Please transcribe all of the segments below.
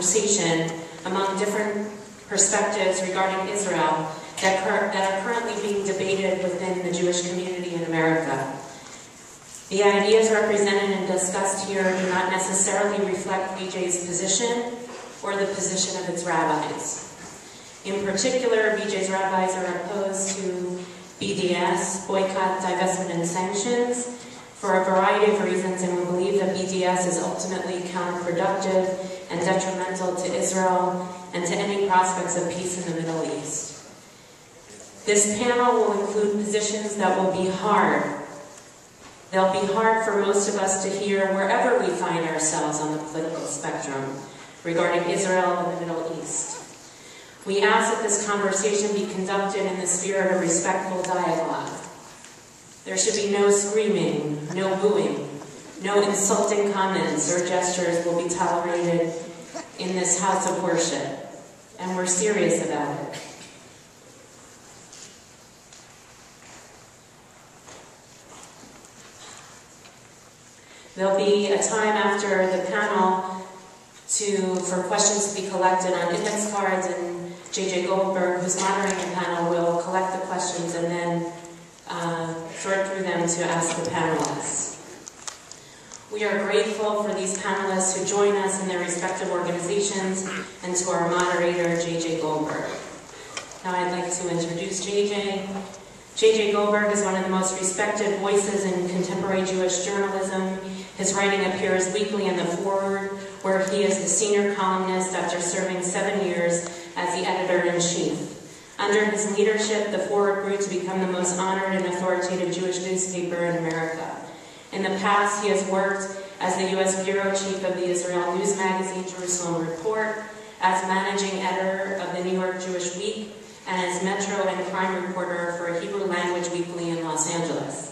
conversation among different perspectives regarding Israel that are currently being debated within the Jewish community in America. The ideas represented and discussed here do not necessarily reflect BJ's position or the position of its rabbis. In particular, BJ's rabbis are opposed to BDS, boycott, divestment, and sanctions, for a variety of reasons, and we believe that BDS is ultimately counterproductive and detrimental to Israel and to any prospects of peace in the Middle East. This panel will include positions that will be hard. They'll be hard for most of us to hear wherever we find ourselves on the political spectrum regarding Israel and the Middle East. We ask that this conversation be conducted in the spirit of respectful dialogue. There should be no screaming, no booing, no insulting comments or gestures will be tolerated in this house of worship, and we're serious about it. There'll be a time after the panel for questions to be collected on index cards, and J.J. Goldberg, who's monitoring the panel, will collect the questions and then sort through them to ask the panelists. We are grateful for these panelists who join us in their respective organizations and to our moderator, J.J. Goldberg. Now I'd like to introduce J.J. J.J. Goldberg is one of the most respected voices in contemporary Jewish journalism. His writing appears weekly in The Forward, where he is the senior columnist after serving 7 years as the editor-in-chief. Under his leadership, The Forward grew to become the most honored and authoritative Jewish newspaper in America. In the past, he has worked as the U.S. Bureau Chief of the Israel news magazine Jerusalem Report, as managing editor of the New York Jewish Week, and as Metro and crime reporter for a Hebrew language weekly in Los Angeles.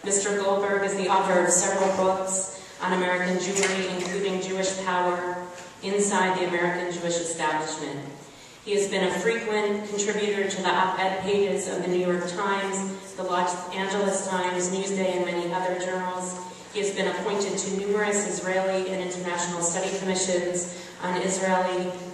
Mr. Goldberg is the author of several books on American Jewry, including Jewish Power, Inside the American Jewish Establishment. He has been a frequent contributor to the op-ed pages of the New York Times, the Los Angeles Times, Newsday, and many other journals. He has been appointed to numerous Israeli and international study commissions on Israel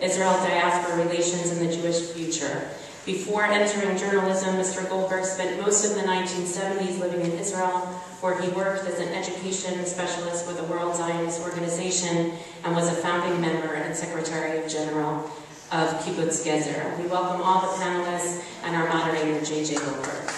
diaspora relations and the Jewish future. Before entering journalism, Mr. Goldberg spent most of the 1970s living in Israel, where he worked as an education specialist with the World Zionist Organization and was a founding member and Secretary General of Kibbutz Gezer. We welcome all the panelists and our moderator, J.J. Goldberg.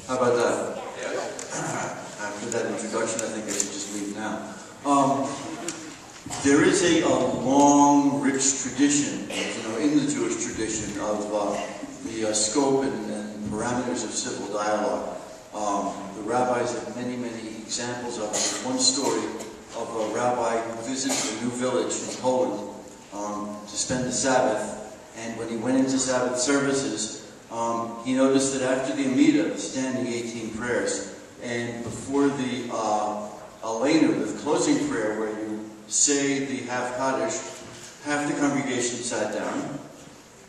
How about that? After that introduction, I think I should just leave now. There is a long, rich tradition, in the Jewish tradition of the scope and parameters of civil dialogue. The rabbis have many, many examples of it. One story of a rabbi who visited a new village in Poland to spend the Sabbath, and when he went into Sabbath services, he noticed that after the Amidah, the standing 18 prayers, and before the Alenu, the closing prayer where you say the half Kaddish, half the congregation sat down,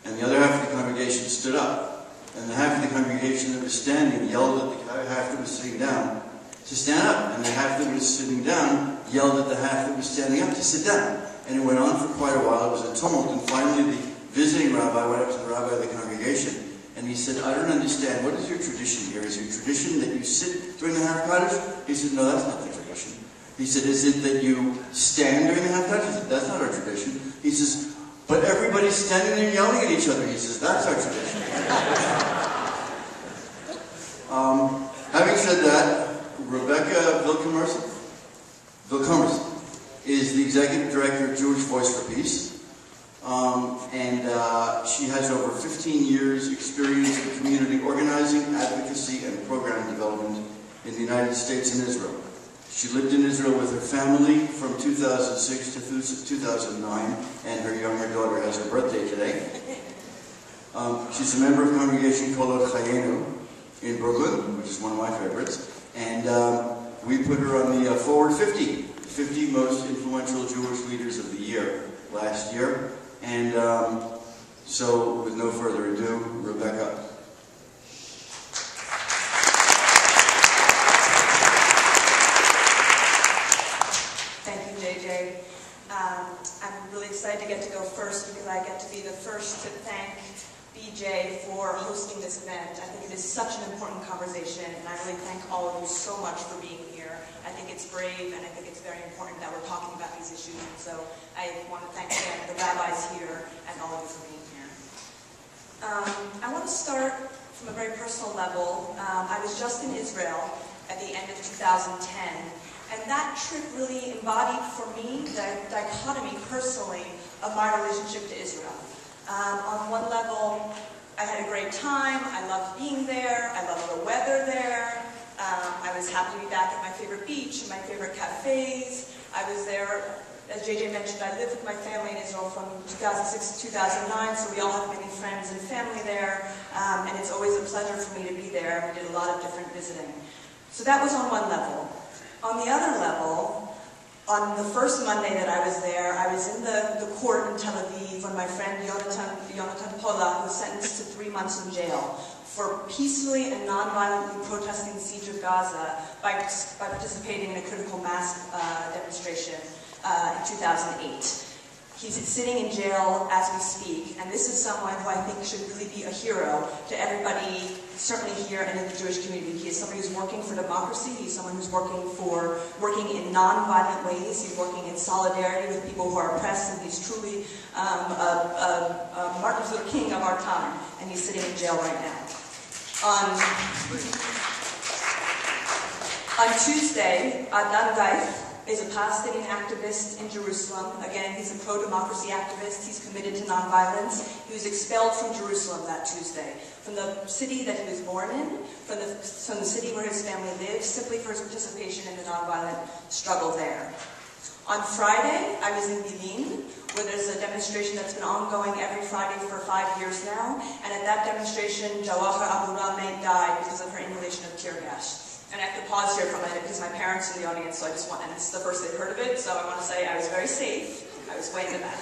and the other half of the congregation stood up. And the half of the congregation that was standing yelled at the half that was sitting down to stand up, and the half that was sitting down yelled at the half that was standing up to sit down. And it went on for quite a while. It was a tumult, and finally the visiting rabbi went up to the rabbi of the congregation, and he said, "I don't understand. What is your tradition here? Is your tradition that you sit during the half Kaddish?" He said, "No, that's not the tradition." He said, "Is it that you stand during the half Kaddish?" He said, "That's not our tradition." He says, "But everybody's standing there yelling at each other." He says, "That's our tradition." Having said that, Rebecca Vilkomerson is the executive director of Jewish Voice for Peace. She has over 15 years experience in community organizing, advocacy, and program development in the United States and Israel. She lived in Israel with her family from 2006 to 2009, and her younger daughter has her birthday today. She's a member of Congregation Kolot Chayenu in Brooklyn, which is one of my favorites, and we put her on the Forward 50 most influential Jewish leaders of the year. last year. And so, with no further ado, Rebecca. Thank you, JJ. I'm really excited to get to go first because I get to be the first to thank BJ for hosting this event. I think it is such an important conversation, and I really thank all of you so much for being here. I think it's brave, and I think it's very important that we're talking about these issues, and so I want to thank again the rabbis here and all of you for being here. I want to start from a very personal level. I was just in Israel at the end of 2010, and that trip really embodied for me the dichotomy personally of my relationship to Israel. On one level, I had a great time. I loved being there. I loved the weather there. I was happy to be back at my favorite beach and my favorite cafes. I was there, as JJ mentioned, I lived with my family in Israel from 2006 to 2009, so we all have many friends and family there, and it's always a pleasure for me to be there. We did a lot of different visiting. So that was on one level. On the other level, on the first Monday that I was there, I was in the court in Tel Aviv when my friend Yonatan Pola was sentenced to 3 months in jail for peacefully and non-violently protesting the siege of Gaza by participating in a critical mass demonstration in 2008. He's sitting in jail as we speak, and this is someone who I think should really be a hero to everybody, certainly here and in the Jewish community. He is somebody who's working for democracy. He's someone who's working in non-violent ways. He's working in solidarity with people who are oppressed, and he's truly a Martin Luther King of our time, and he's sitting in jail right now. On Tuesday, Adnan Gaif is a Palestinian activist in Jerusalem. Again, he's a pro-democracy activist. He's committed to nonviolence. He was expelled from Jerusalem that Tuesday, from the city that he was born in, from the city where his family lives, simply for his participation in the nonviolent struggle there. On Friday, I was in Bilin, where there's a demonstration that's been ongoing every Friday for 5 years now, and at that demonstration, Jawahar Abu Rameh died because of her inhalation of tear gas. And I have to pause here for a minute because my parents are in the audience, so and this is the first they've heard of it, so I want to say I was very safe. I was way in the back.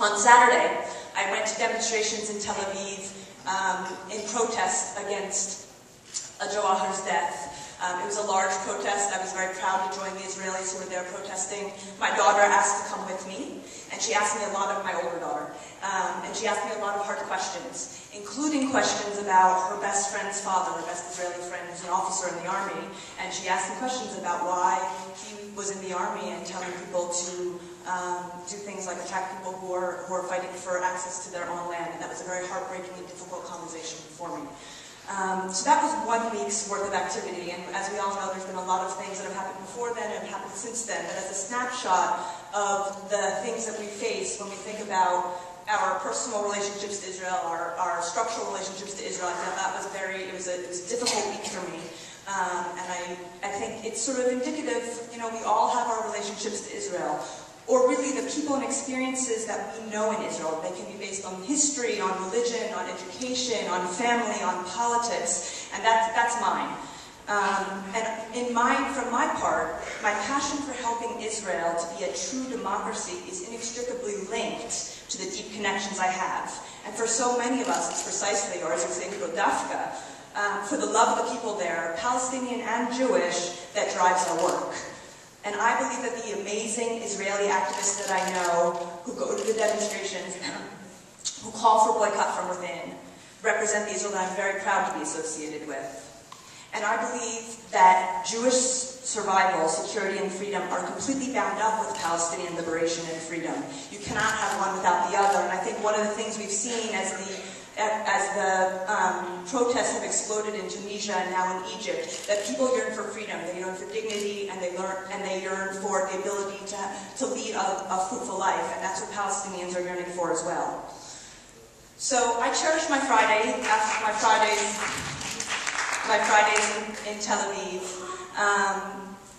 On Saturday, I went to demonstrations in Tel Aviv in protest against Jawahar's death. It was a large protest. I was very proud to join the Israelis who were there protesting. My daughter asked to come with me, and she asked me a lot of my older daughter, and she asked me a lot of hard questions, including questions about her best friend's father, her best Israeli friend, who's an officer in the army, and she asked me questions about why he was in the army and telling people to do things like attack people who are fighting for access to their own land, and that was a very heartbreakingly difficult conversation for me. So that was 1 week's worth of activity, and as we all know, there's been a lot of things that have happened before then and have happened since then, but as a snapshot of the things that we face when we think about our personal relationships to Israel, our structural relationships to Israel, I thought that was it was a difficult week for me. And I think it's sort of indicative, we all have our relationships to Israel, or really the people and experiences that we know in Israel. They can be based on history, on religion, on education, on family, on politics, and that's mine. And from my part, my passion for helping Israel to be a true democracy is inextricably linked to the deep connections I have. And for so many of us, it's precisely, or as we say in Dafka, for the love of the people there, Palestinian and Jewish, that drives our work. And I believe that the amazing Israeli activists that I know who go to the demonstrations, who call for boycott from within, represent the Israel that I'm very proud to be associated with. And I believe that Jewish survival, security, and freedom are completely bound up with Palestinian liberation and freedom. You cannot have one without the other. And I think one of the things we've seen as the protests have exploded in Tunisia and now in Egypt, that people yearn for freedom, they yearn for dignity, and they yearn for the ability to lead a fruitful life, and that's what Palestinians are yearning for as well. So I cherish my Fridays in Tel Aviv.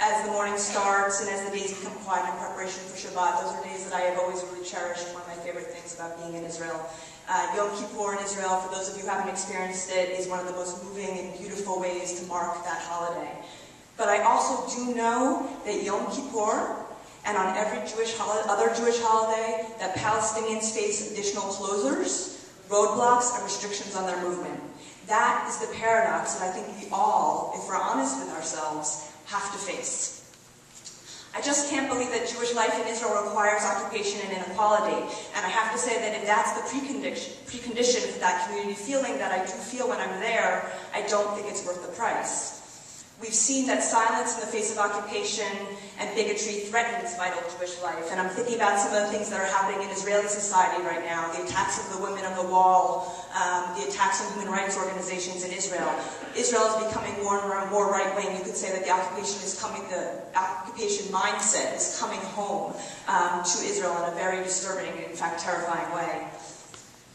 As the morning starts and as the days become quiet in preparation for Shabbat, those are days that I have always really cherished. One of my favorite things about being in Israel. Yom Kippur in Israel, for those of you who haven't experienced it, is one of the most moving and beautiful ways to mark that holiday. But I also do know that Yom Kippur, and on every other Jewish holiday, that Palestinians face additional closures, roadblocks, and restrictions on their movement. That is the paradox that I think we all, if we're honest with ourselves, have to face. I just can't believe that Jewish life in Israel requires occupation and inequality. And I have to say that if that's the precondition for that community feeling that I do feel when I'm there, I don't think it's worth the price. We've seen that silence in the face of occupation and bigotry threatens vital Jewish life. And I'm thinking about some of the things that are happening in Israeli society right now, the attacks of the women on the wall, the attacks on human rights organizations in Israel. Israel is becoming more and more right-wing. You could say that the occupation mindset is coming home to Israel in a very disturbing, in fact, terrifying way.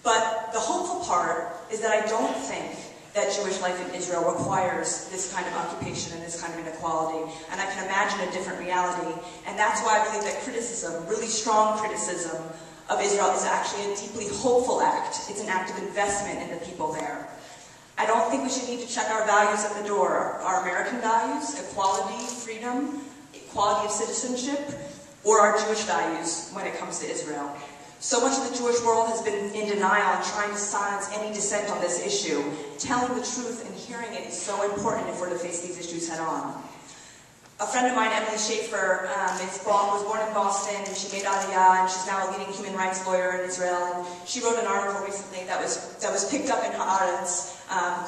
But the hopeful part is that I don't think that Jewish life in Israel requires this kind of occupation and this kind of inequality. And I can imagine a different reality. And that's why I believe that criticism, really strong criticism of Israel, is actually a deeply hopeful act. It's an act of investment in the people there. I don't think we should need to check our values at the door. Our American values, equality, freedom, equality of citizenship, or our Jewish values when it comes to Israel. So much of the Jewish world has been in denial and trying to silence any dissent on this issue. Telling the truth and hearing it is so important if we're to face these issues head on. A friend of mine, Emily Schaefer, was born in Boston, and she made Aliyah, and she's now a leading human rights lawyer in Israel. And she wrote an article recently that was picked up in Haaretz,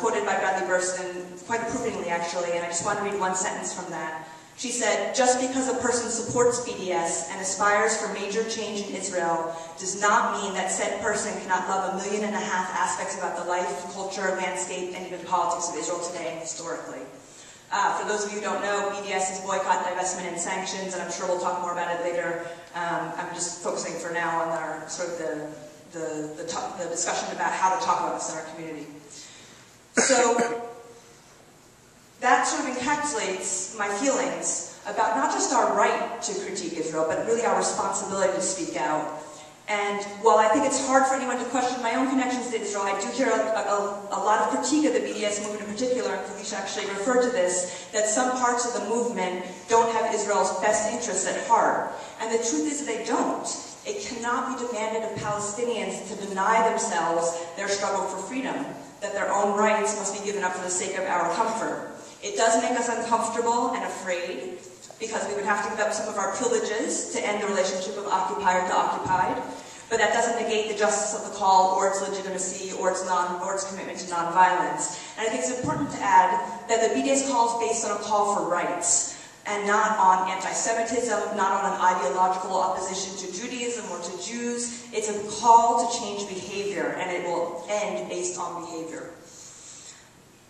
quoted by Bradley Burstyn, quite approvingly actually, and I just want to read one sentence from that. She said, "Just because a person supports BDS and aspires for major change in Israel does not mean that said person cannot love 1.5 million aspects about the life, culture, landscape, and even politics of Israel today and historically." For those of you who don't know, BDS is boycott, divestment, and sanctions, and I'm sure we'll talk more about it later. I'm just focusing for now on our sort of the discussion about how to talk about this in our community. So that sort of encapsulates my feelings about not just our right to critique Israel, but really our responsibility to speak out. And while I think it's hard for anyone to question my own connections to Israel, I do hear a lot of critique of the BDS movement in particular, and Felicia actually referred to this, that some parts of the movement don't have Israel's best interests at heart. And the truth is they don't. It cannot be demanded of Palestinians to deny themselves their struggle for freedom, that their own rights must be given up for the sake of our comfort. It does make us uncomfortable and afraid, because we would have to give up some of our privileges to end the relationship of occupier to occupied, but that doesn't negate the justice of the call, or its legitimacy, or its commitment to nonviolence. And I think it's important to add that the BDS call is based on a call for rights, and not on anti-Semitism, not on an ideological opposition to Judaism or to Jews. It's a call to change behavior, and it will end based on behavior.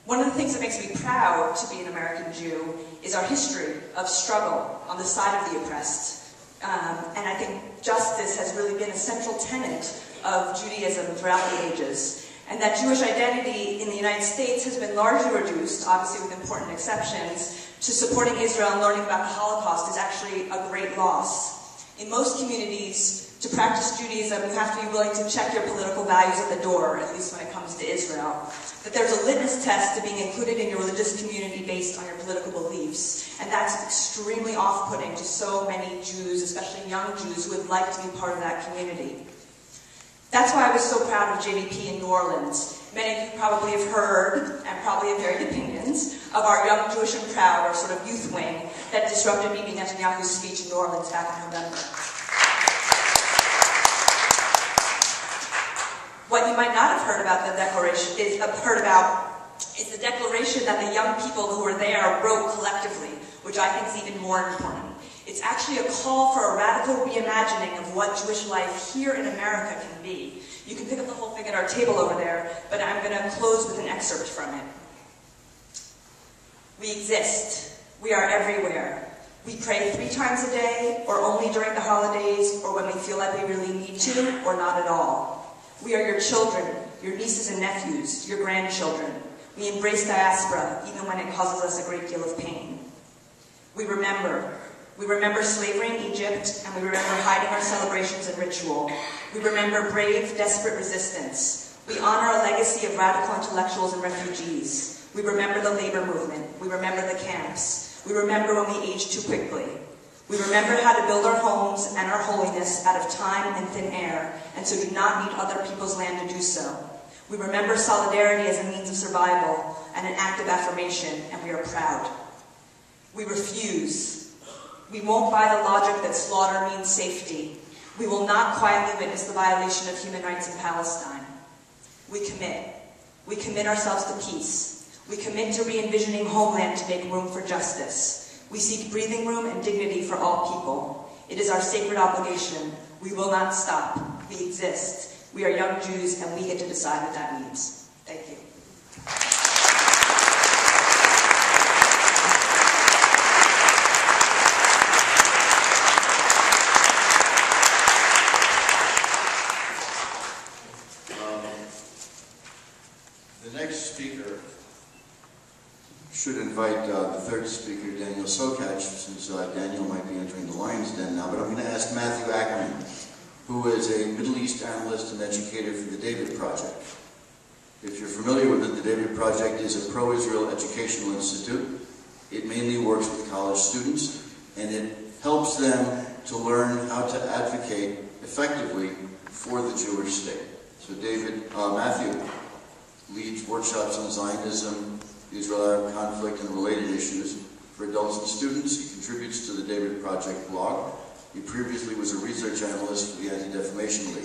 One of the things that makes me proud to be an American Jew is our history of struggle on the side of the oppressed. And I think justice has really been a central tenet of Judaism throughout the ages. And that Jewish identity in the United States has been largely reduced, obviously with important exceptions, to supporting Israel and learning about the Holocaust is actually a great loss. In most communities, to practice Judaism, you have to be willing to check your political values at the door, at least when it comes to Israel. That there's a litmus test to being included in your religious community based on your political beliefs. And that's extremely off-putting to so many Jews, especially young Jews, who would like to be part of that community. That's why I was so proud of JVP in New Orleans. Many of you probably have heard, and probably have varied opinions, of our Young Jewish and Proud, our sort of youth wing, that disrupted Bibi Netanyahu's speech in New Orleans back in November. What you might not have heard about the declaration is the declaration that the young people who were there wrote collectively, which I think is even more important. It's actually a call for a radical reimagining of what Jewish life here in America can be. You can pick up the whole thing at our table over there, but I'm going to close with an excerpt from it. We exist. We are everywhere. We pray 3 times a day, or only during the holidays, or when we feel like we really need to, or not at all. We are your children, your nieces and nephews, your grandchildren. We embrace diaspora, even when it causes us a great deal of pain. We remember. We remember slavery in Egypt, and we remember hiding our celebrations and ritual. We remember brave, desperate resistance. We honor a legacy of radical intellectuals and refugees. We remember the labor movement. We remember the camps. We remember when we age too quickly. We remember how to build our homes and our holiness out of time and thin air, and so do not need other people's land to do so. We remember solidarity as a means of survival and an act of affirmation, and we are proud. We refuse. We won't buy the logic that slaughter means safety. We will not quietly witness the violation of human rights in Palestine. We commit. We commit ourselves to peace. We commit to re-envisioning homeland to make room for justice. We seek breathing room and dignity for all people. It is our sacred obligation. We will not stop. We exist. We are young Jews, and we get to decide what that means. Thank you. The next speaker should invite the third speaker, Daniel Sokatch, since Daniel might be entering the lion's den now, but I'm going to ask Matthew Ackerman, who is a Middle East analyst and educator for the David Project. If you're familiar with it, the David Project is a pro-Israel educational institute. It mainly works with college students, and it helps them to learn how to advocate effectively for the Jewish state. So Matthew leads workshops on Zionism, the Israel-Arab conflict, and related issues for adults and students. He contributes to the David Project blog. He previously was a research analyst for the Anti-Defamation League.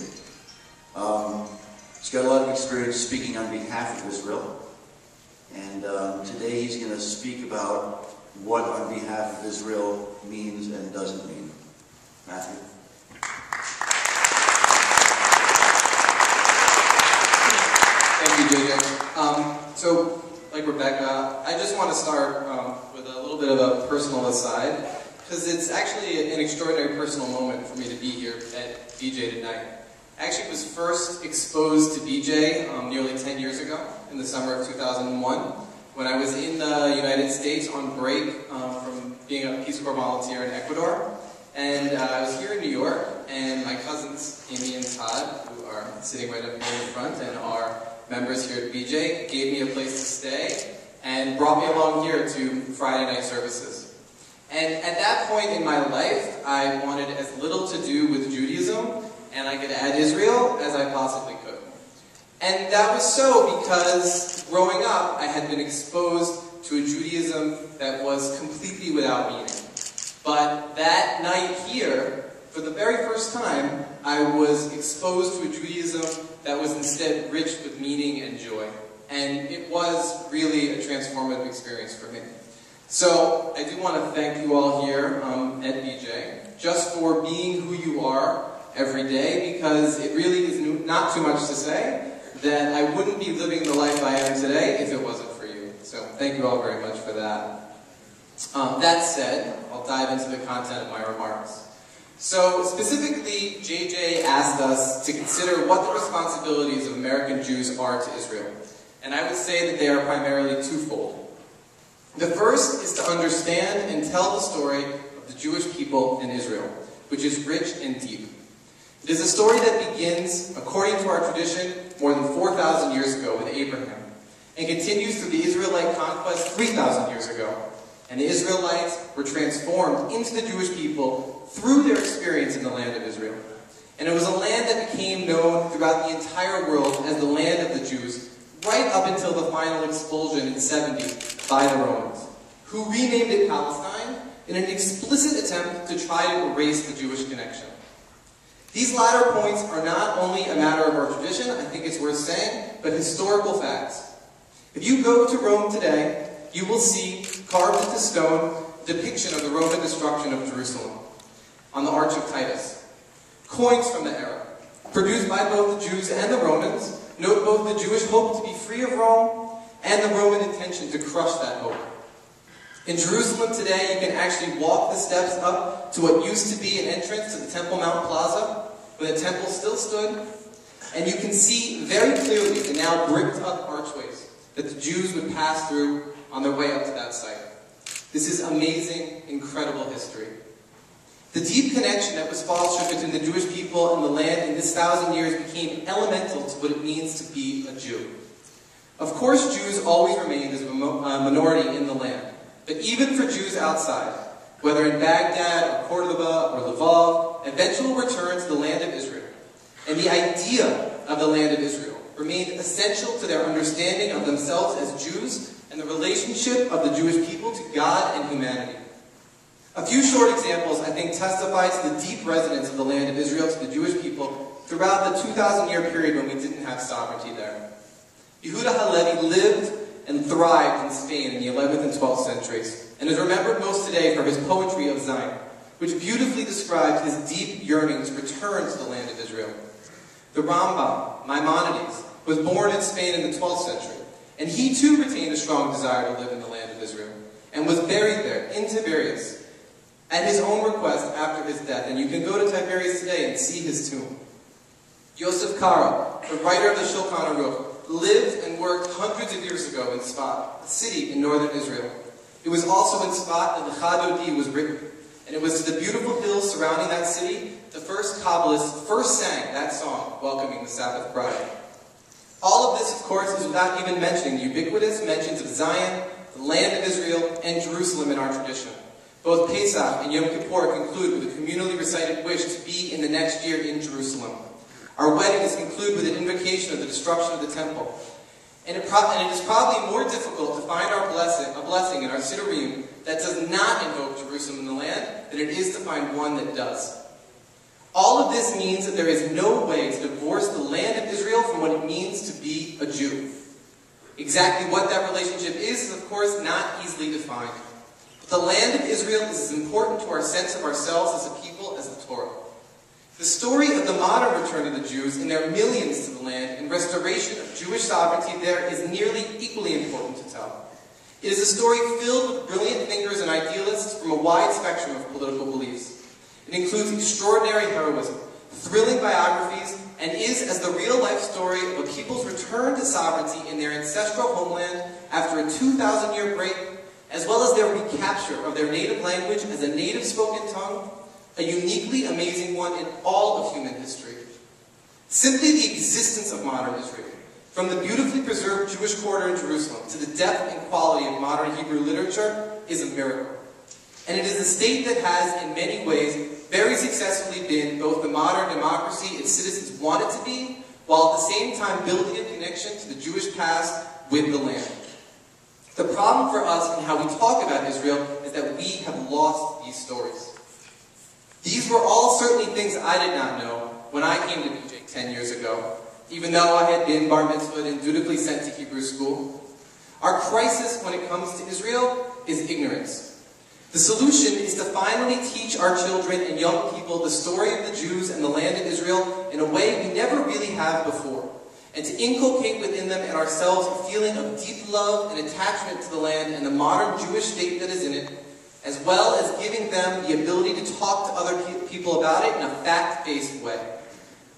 He's got a lot of experience speaking on behalf of Israel, and today he's going to speak about what on behalf of Israel means and doesn't mean. Matthew. Thank you, JJ. So, like Rebecca, I just want to start with a little bit of a personal aside, because it's actually an extraordinary personal moment for me to be here at BJ tonight. I actually was first exposed to BJ nearly 10 years ago, in the summer of 2001, when I was in the United States on break from being a Peace Corps volunteer in Ecuador. And I was here in New York, and my cousins, Amy and Todd, who are sitting right up here in the front and are members here at BJ, gave me a place to stay and brought me along here to Friday night services. And at that point in my life, I wanted as little to do with Judaism, and I could add Israel, as I possibly could. And that was so because growing up, I had been exposed to a Judaism that was completely without meaning. But that night here, for the very first time, I was exposed to a Judaism that was instead rich with meaning and joy. And it was really a transformative experience for me. So I do want to thank you all here at BJ, just for being who you are every day, because it really is not too much to say that I wouldn't be living the life I am today if it wasn't for you. So thank you all very much for that. That said, I'll dive into the content of my remarks. So specifically, JJ asked us to consider what the responsibilities of American Jews are to Israel. And I would say that they are primarily twofold. The first is to understand and tell the story of the Jewish people in Israel, which is rich and deep. It is a story that begins, according to our tradition, more than 4,000 years ago with Abraham, and continues through the Israelite conquest 3,000 years ago. And the Israelites were transformed into the Jewish people through their experience in the land of Israel. And it was a land that became known throughout the entire world as the land of the Jews, right up until the final expulsion in 70 by the Romans, who renamed it Palestine in an explicit attempt to try to erase the Jewish connection. These latter points are not only a matter of our tradition, I think it's worth saying, but historical facts. If you go to Rome today, you will see carved into stone depiction of the Roman destruction of Jerusalem on the Arch of Titus. Coins from the era, produced by both the Jews and the Romans, note both the Jewish hope to be free of Rome and the Roman intention to crush that hope. In Jerusalem today, you can actually walk the steps up to what used to be an entrance to the Temple Mount Plaza, where the temple still stood, and you can see very clearly the now bricked up archways that the Jews would pass through on their way up to that site. This is amazing, incredible history. The deep connection that was fostered between the Jewish people and the land in this 1,000 years became elemental to what it means to be a Jew. Of course, Jews always remained as a minority in the land, But even for Jews outside, whether in Baghdad or Cordoba or Lvov, eventual return to the land of Israel and the idea of the land of Israel remained essential to their understanding of themselves as Jews and the relationship of the Jewish people to God and humanity. A few short examples, I think, testify to the deep resonance of the land of Israel to the Jewish people throughout the 2,000-year period when we didn't have sovereignty there. Yehuda Halevi lived and thrived in Spain in the 11th and 12th centuries, and is remembered most today for his poetry of Zion, which beautifully described his deep yearning to return to the land of Israel. The Rambam, Maimonides, was born in Spain in the 12th century, and he too retained a strong desire to live in the land of Israel, and was buried there, in Tiberias, at his own request after his death. And you can go to Tiberias today and see his tomb. Yosef Karo, the writer of the Shulchan Aruch, lived and worked hundreds of years ago in Sfat, a city in northern Israel. It was also in Sfat that the Chadodi was written, and it was to the beautiful hills surrounding that city the first Kabbalists first sang that song, welcoming the Sabbath bride. All of this, of course, is without even mentioning the ubiquitous mentions of Zion, the land of Israel, and Jerusalem in our tradition. Both Pesach and Yom Kippur conclude with a communally recited wish to be in the next year in Jerusalem. Our weddings conclude with an invocation of the destruction of the temple. And it is probably more difficult to find a blessing in our Siddurim that does not invoke Jerusalem in the land than it is to find one that does. All of this means that there is no way to divorce the land of Israel from what it means to be a Jew. Exactly what that relationship is, of course, not easily defined. But the land of Israel is as important to our sense of ourselves as a people as the Torah. The story of the modern return of the Jews and their millions to the land and restoration of Jewish sovereignty there is nearly equally important to tell. It is a story filled with brilliant thinkers and idealists from a wide spectrum of political beliefs. It includes extraordinary heroism, thrilling biographies, and is as the real-life story of a people's return to sovereignty in their ancestral homeland after a 2,000-year break, as well as their recapture of their native language as a native spoken tongue, a uniquely amazing one in all of human history. Simply the existence of modern Israel, from the beautifully preserved Jewish quarter in Jerusalem to the depth and quality of modern Hebrew literature, is a miracle. And it is a state that has, in many ways, very successfully been both the modern democracy its citizens want it to be, while at the same time building a connection to the Jewish past with the land. The problem for us in how we talk about Israel is that we have lost these stories. These were all certainly things I did not know when I came to BJ 10 years ago, even though I had been bar mitzvahed and dutifully sent to Hebrew school. Our crisis when it comes to Israel is ignorance. The solution is to finally teach our children and young people the story of the Jews and the land of Israel in a way we never really have before, and to inculcate within them and ourselves a feeling of deep love and attachment to the land and the modern Jewish state that is in it, as well as giving them the ability to talk to other people about it in a fact-based way.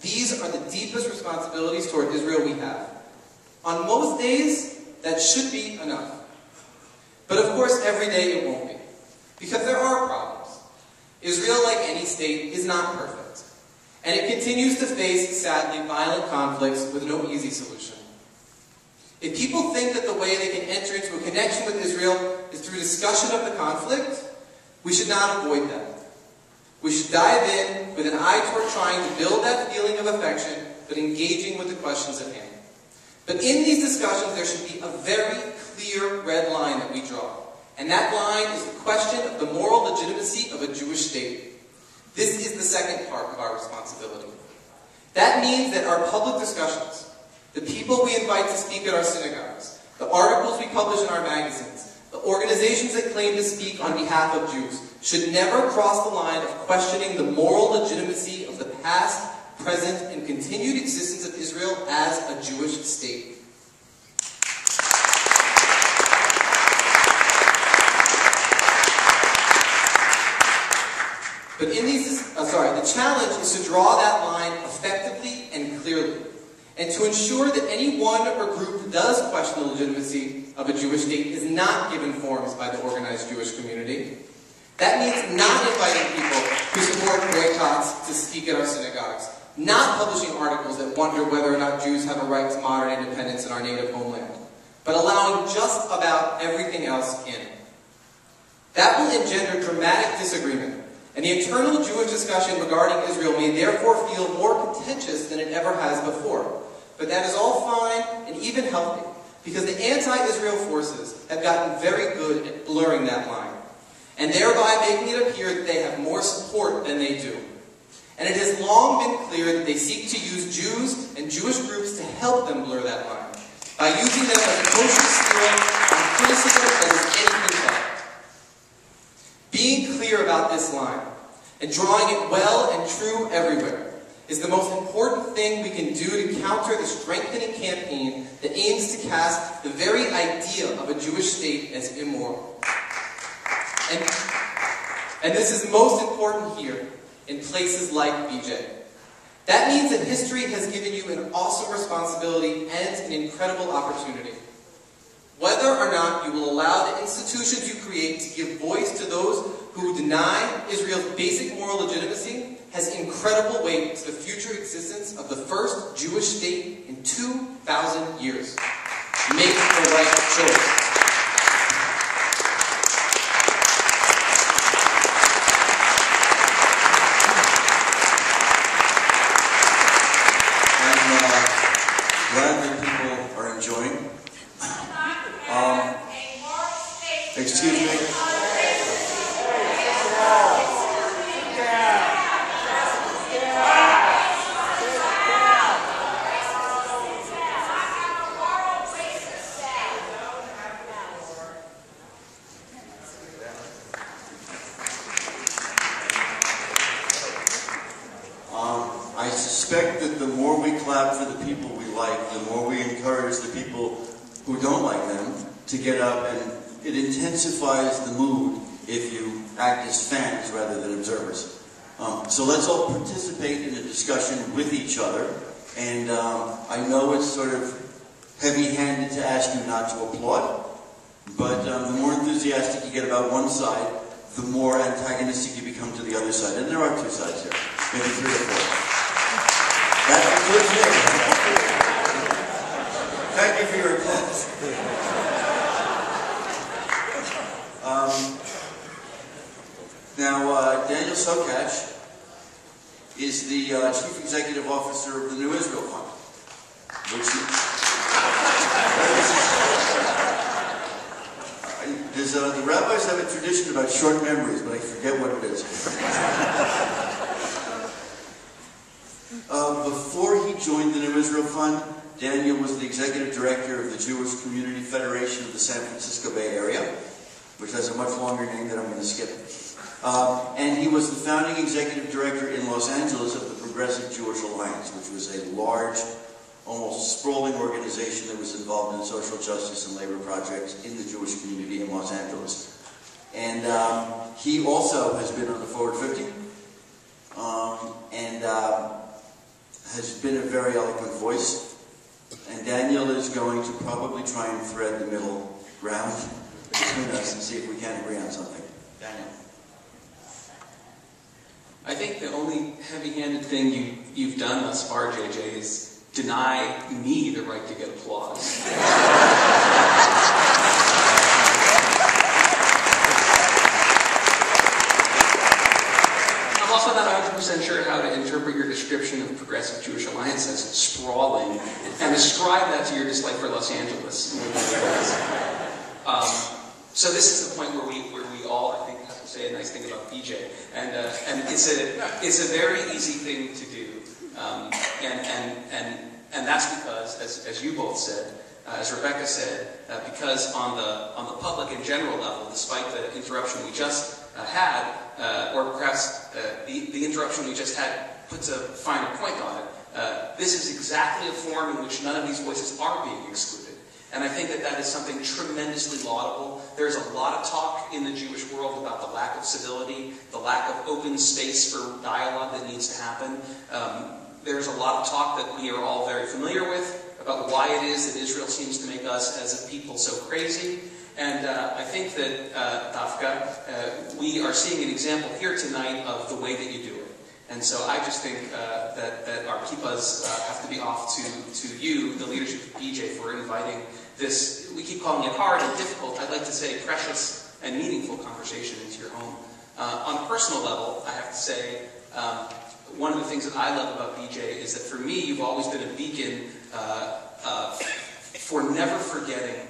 These are the deepest responsibilities toward Israel we have. On most days, that should be enough. But of course, every day it won't be. Because there are problems. Israel, like any state, is not perfect. And it continues to face, sadly, violent conflicts with no easy solution. If people think that the way they can enter into a connection with Israel is through discussion of the conflict, we should not avoid that. We should dive in with an eye toward trying to build that feeling of affection, but engaging with the questions at hand. But in these discussions, there should be a very clear red line that we draw. And that line is the question of the moral legitimacy of a Jewish state. This is the second part of our responsibility. That means that our public discussions, the people we invite to speak at our synagogues, the articles we publish in our magazines, the organizations that claim to speak on behalf of Jews, should never cross the line of questioning the moral legitimacy of the past, present, and continued existence of Israel as a Jewish state. But in these, the challenge is to draw that line effectively and clearly, and to ensure that any one or group that does question the legitimacy of a Jewish state is not given forms by the organized Jewish community. That means not inviting people who support boycotts to speak at our synagogues, not publishing articles that wonder whether or not Jews have a right to modern independence in our native homeland, but allowing just about everything else in. That will engender dramatic disagreement, and the internal Jewish discussion regarding Israel may therefore feel more contentious than it ever has before. But that is all fine and even healthy, because the anti-Israel forces have gotten very good at blurring that line, and thereby making it appear that they have more support than they do. And it has long been clear that they seek to use Jews and Jewish groups to help them blur that line, by using them as a kosher steer on criticism that is anything but. Being clear about this line, and drawing it well and true everywhere, is the most important thing we can do to counter the strengthening campaign that aims to cast the very idea of a Jewish state as immoral. And this is most important here, in places like BJ. That means that history has given you an awesome responsibility and an incredible opportunity. Whether or not you will allow the institutions you create to give voice to those who deny Israel's basic moral legitimacy has incredible weight to the future existence of the first Jewish state in 2,000 years. Make the right choice. Glad that people are enjoying. Excuse me. I suspect that the more we clap for the people we like, the more we encourage the people who don't like them to get up, and it intensifies the mood if you act as fans rather than observers. So let's all participate in a discussion with each other, and I know it's sort of heavy-handed to ask you not to applaud, but the more enthusiastic you get about one side, the more antagonistic you become to the other side. And there are two sides here, maybe three or four. That includes me. Thank you for your applause. Now, Daniel Sokatch is the Chief Executive Officer of the New Israel Fund, which the rabbis have a tradition about short memories, but I forget what it is. Before he joined the New Israel Fund, Daniel was the Executive Director of the Jewish Community Federation of the San Francisco Bay Area, which has a much longer name that I'm going to skip. And he was the founding Executive Director in Los Angeles of the Progressive Jewish Alliance, which was a large, almost sprawling organization that was involved in social justice and labor projects in the Jewish community in Los Angeles. And he also has been on the Forward 50, and has been a very eloquent voice. And Daniel is going to probably try and thread the middle ground between us and see if we can agree on something. Daniel. I think the only heavy-handed thing you've done thus far, JJ, is deny me the right to get applause. I'm also not 100% sure how to interpret your description of Progressive Jewish Alliance as sprawling and ascribe that to your dislike for Los Angeles. So this is the point where we all, I think, have to say a nice thing about BJ, and it's a very easy thing to do, and that's because, as you both said, as Rebecca said, because on the public and general level, despite the interruption we just had, or perhaps the interruption we just had puts a finer point on it, this is exactly a form in which none of these voices are being excluded. And I think that is something tremendously laudable. There's a lot of talk in the Jewish world about the lack of civility, the lack of open space for dialogue that needs to happen. There's a lot of talk that we are all very familiar with about why it is that Israel seems to make us as a people so crazy. And I think that, Dafka, we are seeing an example here tonight of the way that you do it. And so I just think that our kippas have to be off to you, the leadership of BJ, for inviting this. We keep calling it hard and difficult. I'd like to say precious and meaningful conversation into your home. On a personal level, I have to say, one of the things that I love about BJ is that for me, you've always been a beacon for never forgetting,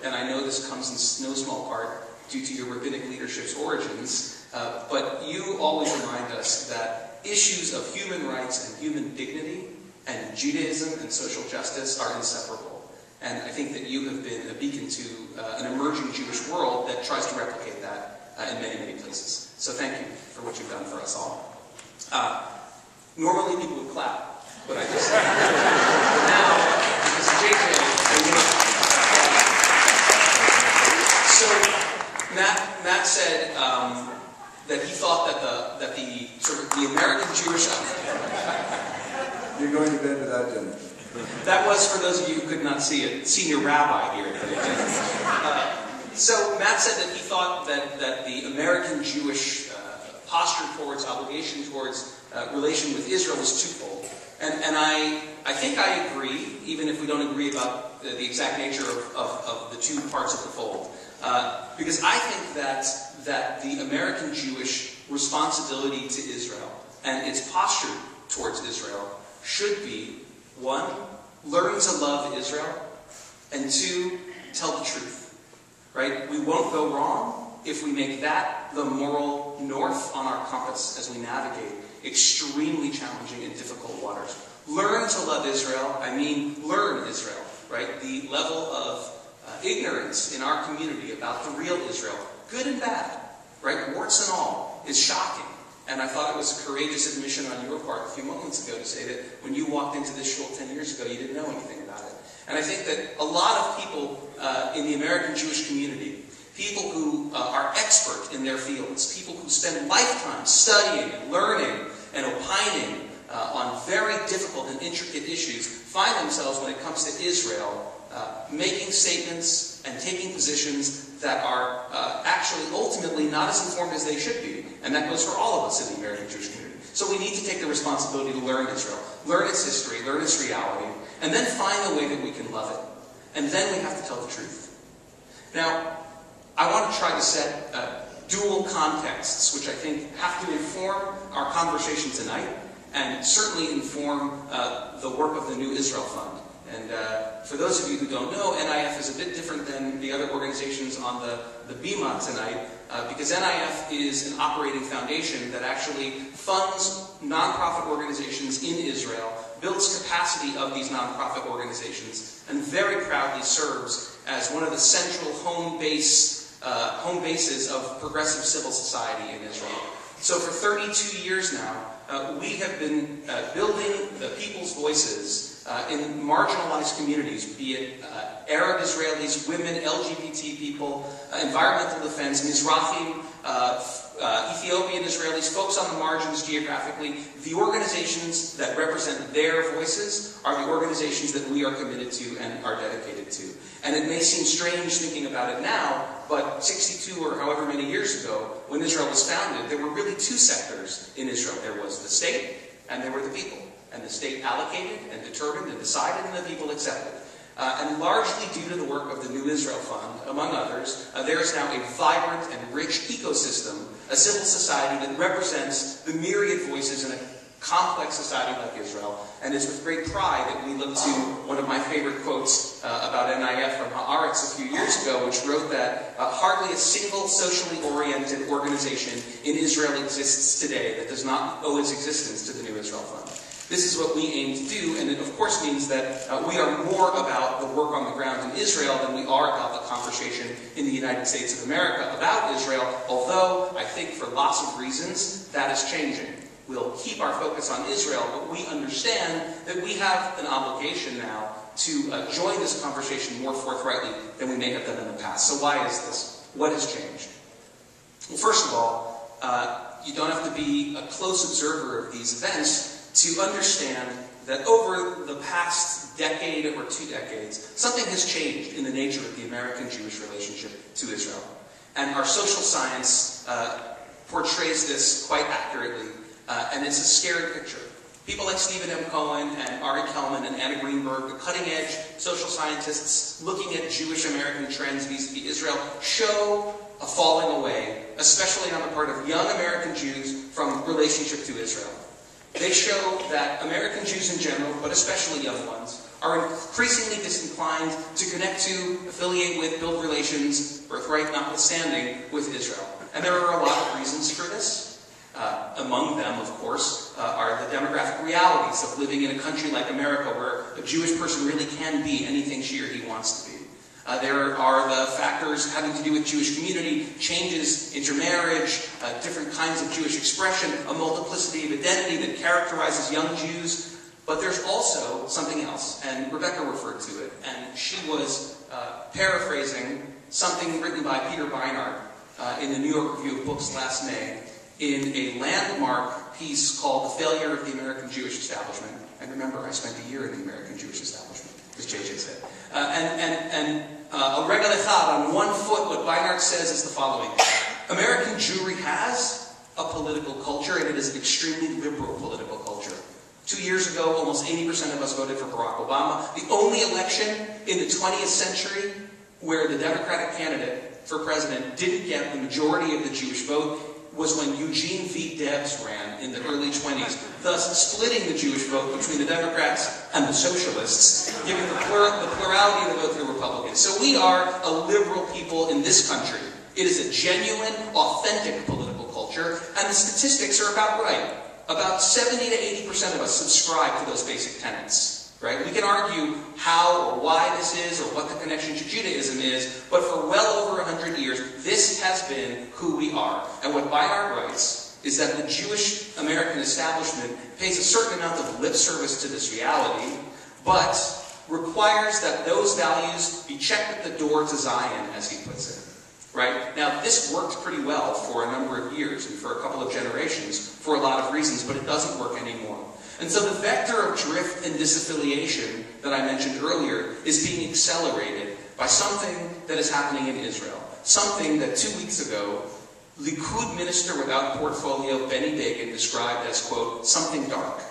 and I know this comes in no small part due to your rabbinic leadership's origins, but you always remind us that issues of human rights and human dignity and Judaism and social justice are inseparable. And I think that you have been a beacon to an emerging Jewish world that tries to replicate that in many, many places. So thank you for what you've done for us all. Normally people would clap, but I just but now, because of JJ, so Matt said that he thought that the sort of the American Jewish You're going to bed without dinner. That was, for those of you who could not see it, senior rabbi here. So Matt said that he thought that the American Jewish posture towards, obligation towards relation with Israel was twofold. And I think I agree, even if we don't agree about the exact nature of the two parts of the fold. Because I think that the American Jewish responsibility to Israel and its posture towards Israel should be, one, learn to love Israel, and two, tell the truth. Right? We won't go wrong if we make that the moral north on our compass as we navigate extremely challenging and difficult waters. Learn to love Israel, I mean learn Israel, right? The level of ignorance in our community about the real Israel, good and bad, right? Warts and all, is shocking. And I thought it was a courageous admission on your part a few moments ago to say that when you walked into this shul 10 years ago, you didn't know anything about it. And I think that a lot of people in the American Jewish community, people who are expert in their fields, people who spend lifetimes studying and learning and opining on very difficult and intricate issues, find themselves, when it comes to Israel, making statements and taking positions that are actually ultimately not as informed as they should be. And that goes for all of us in the American Jewish community. So we need to take the responsibility to learn Israel, learn its history, learn its reality, and then find a way that we can love it. And then we have to tell the truth. Now, I want to try to set dual contexts, which I think have to inform our conversation tonight, and certainly inform the work of the New Israel Fund. And for those of you who don't know, NIF is a bit different than the other organizations on the BIMA tonight, because NIF is an operating foundation that actually funds nonprofit organizations in Israel, builds capacity of these nonprofit organizations, and very proudly serves as one of the central home bases of progressive civil society in Israel. So for 32 years now, we have been building the people's voices in marginalized communities, be it Arab Israelis, women, LGBT people, environmental defense, Mizrahim, Ethiopian Israelis, folks on the margins geographically. The organizations that represent their voices are the organizations that we are committed to and are dedicated to. And it may seem strange thinking about it now, but 62 or however many years ago, when Israel was founded, there were really two sectors in Israel. There was the state, and there were the people. And the state allocated and determined and decided, and the people accepted. And largely due to the work of the New Israel Fund, among others, there is now a vibrant and rich ecosystem, a civil society that represents the myriad voices in a complex society like Israel. And it's with great pride that we look to one of my favorite quotes about NIF from Haaretz a few years ago, which wrote that hardly a single socially oriented organization in Israel exists today that does not owe its existence to the New Israel Fund. This is what we aim to do, and it of course means that we are more about the work on the ground in Israel than we are about the conversation in the United States of America about Israel, although I think for lots of reasons that is changing. We'll keep our focus on Israel, but we understand that we have an obligation now to join this conversation more forthrightly than we may have done in the past. So why is this? What has changed? Well, first of all, you don't have to be a close observer of these events to understand that over the past decade or 2 decades, something has changed in the nature of the American-Jewish relationship to Israel. And our social science portrays this quite accurately, and it's a scary picture. People like Stephen M. Cohen and Ari Kelman and Anna Greenberg, the cutting-edge social scientists looking at Jewish American trends vis-a-vis Israel, show a falling away, especially on the part of young American Jews, from relationship to Israel. They show that American Jews in general, but especially young ones, are increasingly disinclined to connect to, affiliate with, build relations, birthright notwithstanding, with Israel. And there are a lot of reasons for this. Among them, of course, are the demographic realities of living in a country like America where a Jewish person really can be anything she or he wants to be. There are the factors having to do with Jewish community, changes, intermarriage, different kinds of Jewish expression, a multiplicity of identity that characterizes young Jews. But there's also something else, and Rebecca referred to it, and she was paraphrasing something written by Peter Beinart in the New York Review of Books last May in a landmark piece called The Failure of the American Jewish Establishment. And remember, I spent a year in the American Jewish establishment, as JJ said. A regular thought on one foot, what Beinart says is the following. American Jewry has a political culture, and it is an extremely liberal political culture. 2 years ago, almost 80% of us voted for Barack Obama. The only election in the 20th century where the Democratic candidate for president didn't get the majority of the Jewish vote was when Eugene V. Debs ran in the early 20s, thus splitting the Jewish vote between the Democrats and the Socialists, giving the plurality of the vote to the Republicans. So we are a liberal people in this country. It is a genuine, authentic political culture, and the statistics are about right. About 70 to 80% of us subscribe to those basic tenets. Right? We can argue how or why this is, or what the connection to Judaism is, but for well over 100 years, this has been who we are. And what Beinart writes is that the Jewish American establishment pays a certain amount of lip service to this reality, but requires that those values be checked at the door to Zion, as he puts it. Right? Now, this worked pretty well for a number of years and for a couple of generations for a lot of reasons, but it doesn't work anymore. And so the vector of drift and disaffiliation that I mentioned earlier is being accelerated by something that is happening in Israel. Something that 2 weeks ago, Likud minister without portfolio Benny Bacon described as, quote, something dark.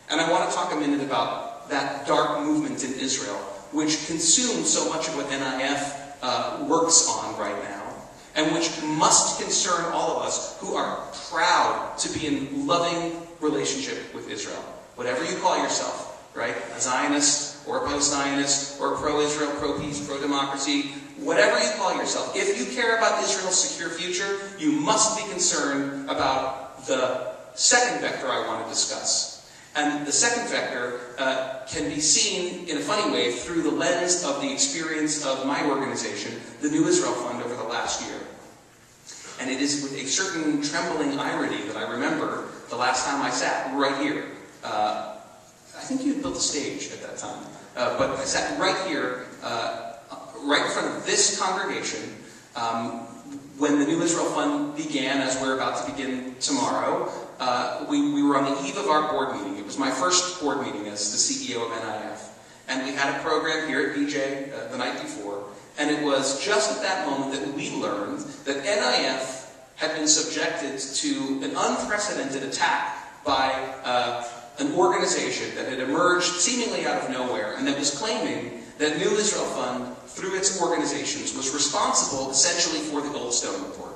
And I want to talk a minute about that dark movement in Israel, which consumes so much of what NIF works on right now, and which must concern all of us who are proud to be in loving relationship with Israel. Whatever you call yourself, right? A Zionist, or a post-Zionist, or pro-Israel, pro-peace, pro-democracy, whatever you call yourself, if you care about Israel's secure future, you must be concerned about the second vector I want to discuss. And the second vector can be seen in a funny way through the lens of the experience of my organization, the New Israel Fund, over the last year. And it is with a certain trembling irony that I remember the last time I sat right here. I think you had built a stage at that time. But I sat right here, right in front of this congregation, when the New Israel Fund began, as we're about to begin tomorrow. We were on the eve of our board meeting. It was my first board meeting as the CEO of NIF. And we had a program here at BJ the night before. And it was just at that moment that we learned that NIF had been subjected to an unprecedented attack by an organization that had emerged seemingly out of nowhere and that was claiming that New Israel Fund, through its organizations, was responsible essentially for the Goldstone report.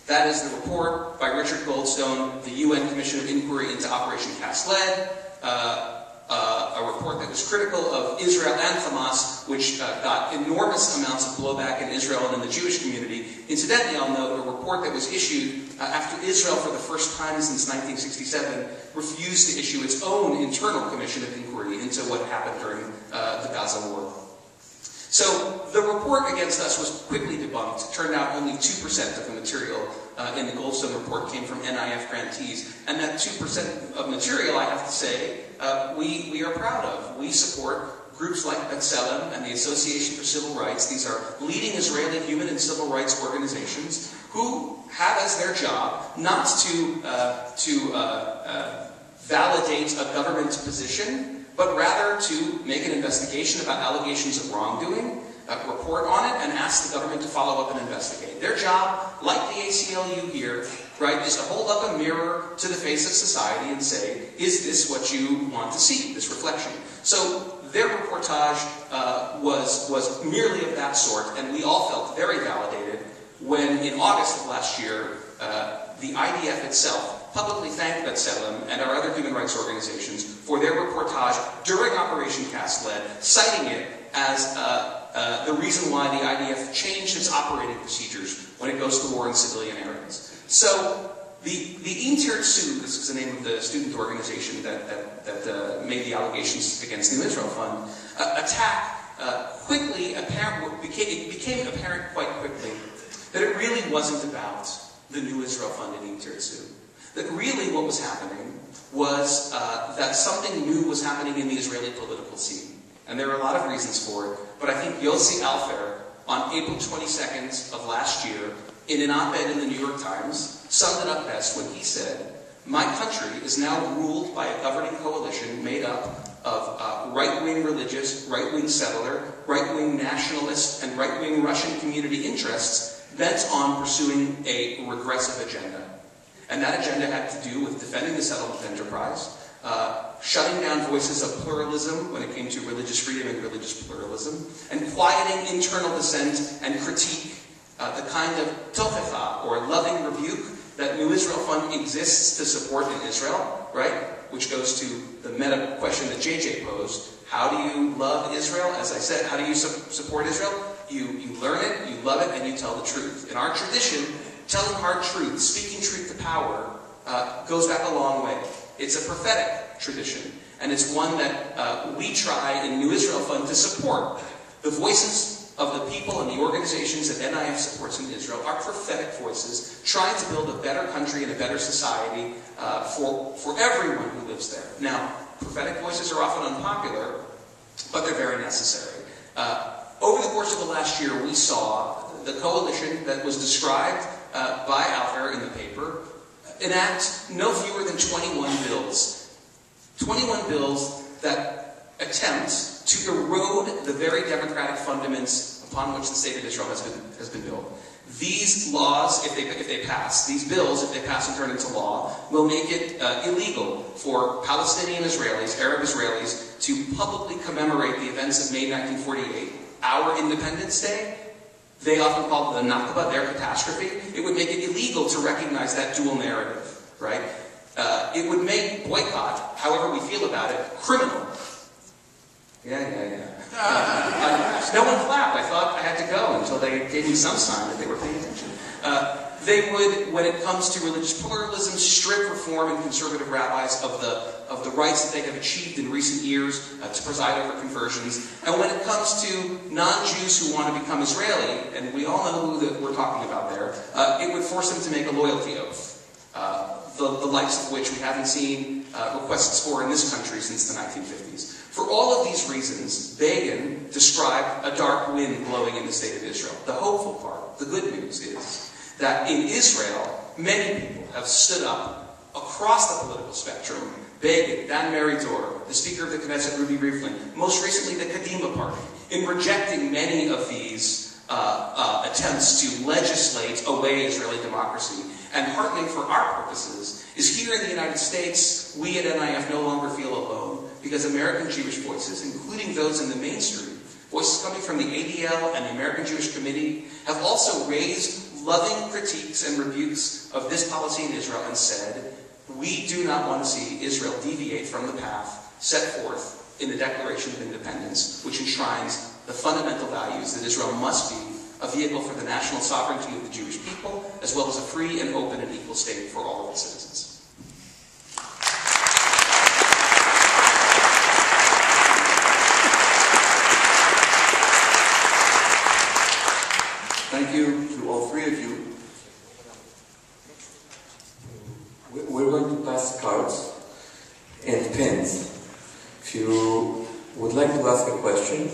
That is the report by Richard Goldstone, the UN Commission of Inquiry into Operation Cast Lead, a report that was critical of Israel and Hamas, which got enormous amounts of blowback in Israel and in the Jewish community. Incidentally, I'll note a report that was issued after Israel, for the first time since 1967, refused to issue its own internal commission of inquiry into what happened during the Gaza war. So the report against us was quickly debunked. It turned out only 2% of the material in the Goldstone report came from NIF grantees. And that 2% of material, I have to say, we are proud of. We support groups like B'Tselem and the Association for Civil Rights. These are leading Israeli human and civil rights organizations who have as their job not to validate a government position, but rather to make an investigation about allegations of wrongdoing, report on it, and ask the government to follow up and investigate. Their job, like the ACLU here, right, is to hold up a mirror to the face of society and say, is this what you want to see, this reflection? So their reportage was merely of that sort, and we all felt very validated when in August of last year, the IDF itself publicly thanked B'Tselem and our other human rights organizations for their reportage during Operation Cast Lead, citing it as the reason why the IDF changed its operating procedures when it goes to war in civilian areas. So the Inter Tzu, this is the name of the student organization that made the allegations against New Israel Fund, attack quickly became apparent quite quickly that it really wasn't about the New Israel Fund and Inter Tzu. That really what was happening was that something new was happening in the Israeli political scene. And there are a lot of reasons for it, but I think Yossi Alfer, on April 22nd of last year, in an op-ed in the New York Times, summed it up best when he said, "My country is now ruled by a governing coalition made up of right-wing religious, right-wing settler, right-wing nationalist, and right-wing Russian community interests bent on pursuing a regressive agenda." And that agenda had to do with defending the settlement enterprise, shutting down voices of pluralism when it came to religious freedom and religious pluralism, and quieting internal dissent and critique, the kind of tochecha, or loving rebuke, that New Israel Fund exists to support in Israel, right? Which goes to the meta question that JJ posed. How do you love Israel? As I said, how do you support Israel? You learn it, you love it, and you tell the truth. In our tradition, telling hard truth, speaking truth to power, goes back a long way. It's a prophetic tradition, and it's one that we try in New Israel Fund to support. The voices of the people and the organizations that NIF supports in Israel are prophetic voices, trying to build a better country and a better society for everyone who lives there. Now, prophetic voices are often unpopular, but they're very necessary. Over the course of the last year, we saw the coalition that was described by Alfer in the paper enact no fewer than 21 bills. 21 bills that attempt to erode the very democratic fundaments upon which the state of Israel has been built. These laws, if they pass, these bills, if they pass and turn into law, will make it illegal for Palestinian Israelis, Arab Israelis, to publicly commemorate the events of May 1948, our Independence Day. They often call it the Nakba, their catastrophe. It would make it illegal to recognize that dual narrative, right? It would make boycott, however we feel about it, criminal. Yeah. No one clapped. I thought I had to go until they gave me some sign that they were paying attention. They would, when it comes to religious pluralism, strip Reform and conservative rabbis of the rights that they have achieved in recent years to preside over conversions. And when it comes to non-Jews who want to become Israeli, and we all know who that we're talking about there, it would force them to make a loyalty oath, the likes of which we haven't seen requests for in this country since the 1950s. For all of these reasons, Begin described a dark wind blowing in the state of Israel. The hopeful part, the good news is that in Israel, many people have stood up across the political spectrum. Begin, Dan Meridor, the Speaker of the Knesset, Ruby Rivlin, most recently the Kadima Party, in rejecting many of these attempts to legislate away Israeli democracy. And heartening for our purposes is here in the United States, we at NIF no longer feel alone, because American Jewish voices, including those in the mainstream, voices coming from the ADL and the American Jewish Committee, have also raised loving critiques and rebukes of this policy in Israel and said, we do not want to see Israel deviate from the path set forth in the Declaration of Independence, which enshrines the fundamental values that Israel must be a vehicle for the national sovereignty of the Jewish people, as well as a free and open and equal state for all of its citizens. Thank you to all three of you. We're going to pass cards and pens. If you would like to ask a question,